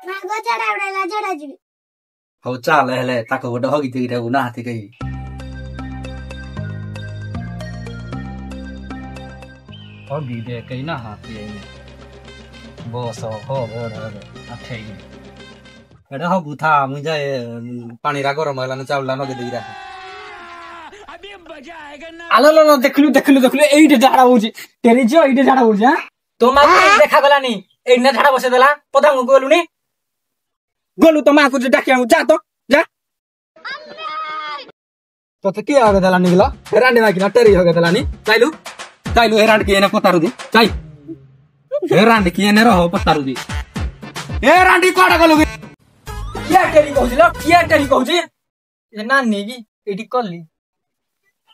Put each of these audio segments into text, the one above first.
ମାଗ ଝାଡା ଉଡେଇଲା ଝାଡା ଯିବି। ହଉ ଚାଲ ହେଲେ ତାକୁ ଗୋଟେ ହଗିତେ ଏଇଟାକୁ ନାହାତି କେହି ହଗି ଦେ କେହି ନାହାତି ବସ ଏଟା ହଗୁ ଥା ମୁଇଁ ଯାଏ ପାଣିରା ଗରମ ହେଲାନି ଚାଉଳଟା ନଗେଇ ଦେଇକି ରାଖ। ଆଲୋ ଦେଖିଲୁ ଦେଖିଲୁ ଦେଖିଲୁ ଏଇଠି ଝାଡା ହଉଛି ଟେରି ଝିଅ ଏଇଠି ଝାଡା ହଉଛି। ଆଁ ତୋ ମା ଦେଖା ଗଲାନି ଏଇନା ଝାଡା ବସେଇ ଦେଲା ପଦାଙ୍କୁ ଗଲୁନି ଗଲୁ ତୋ ମାକୁ ଡାକି ଆଣୁ ଯା ତ ଯା ତତେ କିଏ ହଗେ ଦେଲାନି ଗଲ ହେରାଣ୍ଡି ମାକିନା ଟେରି ହଗେ ଦେଲାନି ଚାଇଲୁ ଚାଇଲୁ ହେରାଣ୍ଡି କିଏ ପତାରୁ ଦି ଚାଇ ହେରାଣ୍ଡି କିଏ ରହ ପତାରୁ ଦି ହେରାଣ୍ଡି କୁଆଡେ ଗଲୁ କିଏ ଟେରି କହୁଛି ଲୋ କିଏ ଟେରି କହୁଛି ନାନି କି ଏଇଠି କଲି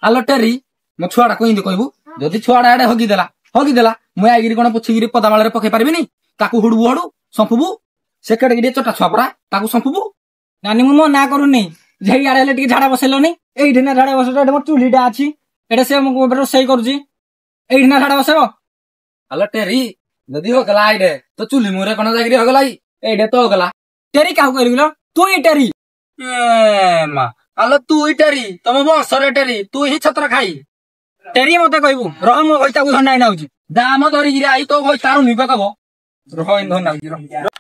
ଆଲୋ ଟେରି ମୋ ଛୁଆଟା କହିନ୍ତି କହିବୁ ଯଦି ଛୁଆଟା ଆଡେ ହଗିଦେଲା ମୁଁ ଆଇକିରି କଣ ପୋଛିକିରି ପଦାମାଳରେ ପକେଇ ପାରିବିନି ତାକୁ ହୁଡବୁ ହଡୁ ସମ୍ପୁବୁ ସେ କେଡେ ଟିକେ ଚୋଟା ଛୁଆ ପରା ତାକୁ ସମ୍ପୁବୁ ନାନୀ ମୁଁ ମନା କରୁନି ଝେଇ ଆଡେ ହେଲେ ଟିକେ ଝାଡା ବସେଇଲନି ଏଇଠି ନା ଝାଡା ବସେଇ ଏଠି ମୋ ଚୁଲିଟା ଅଛି ଏଟା ସେ ମୁଁ ରୋଷେଇ କରୁଛି ଏଇଠି ନା ଝାଡା ବସେଇବ ଆଲୋ ଟେରି ଯଦି ହଗଲା ଏଇଟେ ତ ଚୁଲି ମୁହଁରେ କଣ ଯାଇକିରି ହଗଲା ଏଇଟେ ତ ହଗଲା ଟେରି କାହାକୁ କହିଲୁ ତୁ ହିଁ ଟେରି ମା ଆଲୋ ତୁ ହିଁ ଟେରି ତମ ବଂଶରେ ଟେରି ତୁ ହିଁ ଛତ୍ର ଖାଇ ଟେରି ମତେ କହିବୁ ରହ ମୋ ଭଇତାକୁ ଧଣ୍ଡା ହଉଛି ଦାମ ଧରିକିରି ଆଇ ତୋ ଭଇ ତାରୁ ନିବେ କବ ରହ ଧଣ୍ଡା ହଉଛି।